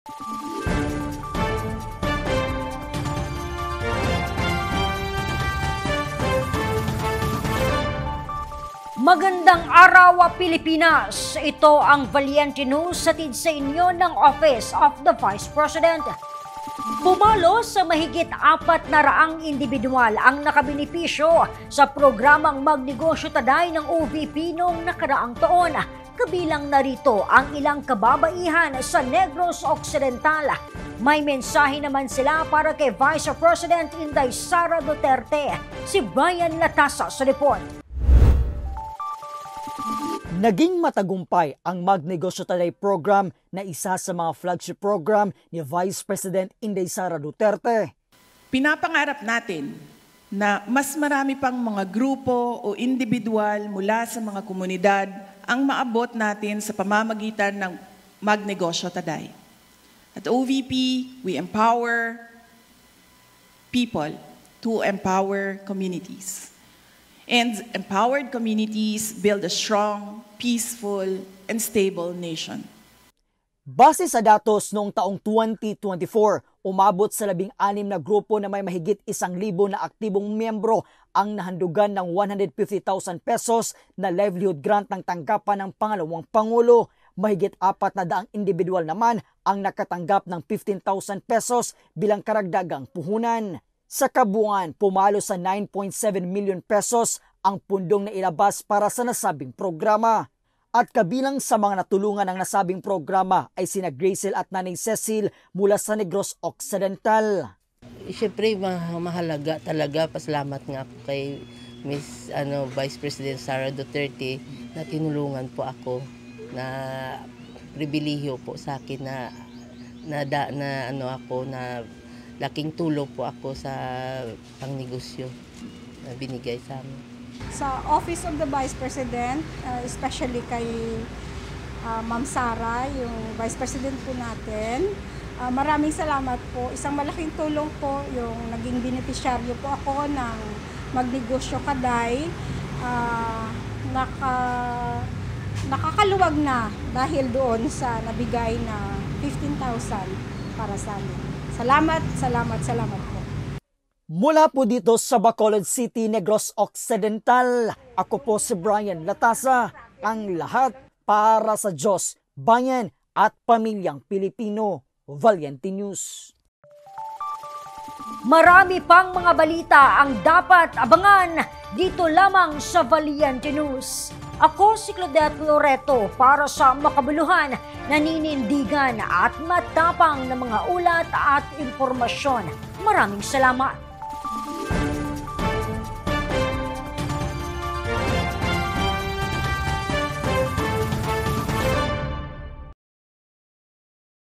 Magandang araw, Pilipinas! Ito ang Valiente News hatid sa inyo ng Office of the Vice President. Pumalo sa mahigit 400 individual ang nakabenepisyo sa programang Magnegosyo Taday ng OVP noong nakaraang taon. Kabilang narito ang ilang kababaihan sa Negros Occidental. May mensahe naman sila para kay Vice President Inday Sara Duterte. Si Brian Latasa sa report. Naging matagumpay ang Magnegosyo Taday program na isa sa mga flagship program ni Vice President Inday Sara Duterte. Pinapangarap natin na mas marami pang mga grupo o individual mula sa mga komunidad ang maabot natin sa pamamagitan ng Magnegosyo Taday. At OVP, we empower people to empower communities. And empowered communities build a strong, peaceful, and stable nation. Base sa datos noong taong 2024, umabot sa 16 na grupo na may mahigit 1,000 na aktibong miyembro ang nahandugan ng 150,000 pesos na livelihood grant ng tanggapan ng pangalawang Pangulo. Mahigit 400 individual naman ang nakatanggap ng 15,000 pesos bilang karagdagang puhunan. Sa kabuuan, pumalo sa 9.7 million pesos ang pundong na ilabas para sa nasabing programa. At kabilang sa mga natulungan ng nasabing programa ay sina Gracel at Nanay Cecil mula sa Negros Occidental. Siyempre, mahalaga talaga. Pasalamat nga ako kay Miss Vice President Sara Duterte na tinulungan po ako na pribilehiyo po sa akin na laking tulong po ako sa pangnegosyo na binigay sa amin. Sa Office of the Vice President, especially kay Ma'am Sara, yung Vice President po natin, maraming salamat po. Isang malaking tulong po yung naging beneficiaryo po ako ng Magnegosyo Taday. Nakakaluwag na dahil doon sa nabigay na 15,000 para sa amin. Salamat po. Mula po dito sa Bacolod City, Negros Occidental, ako po si Brian Latasa, ang lahat para sa Diyos, bayan at pamilyang Pilipino. Valiente News. Marami pang mga balita ang dapat abangan dito lamang sa Valiente News. Ako si Claudette Loreto para sa makabuluhan, naninindigan at matapang na mga ulat at impormasyon. Maraming salamat.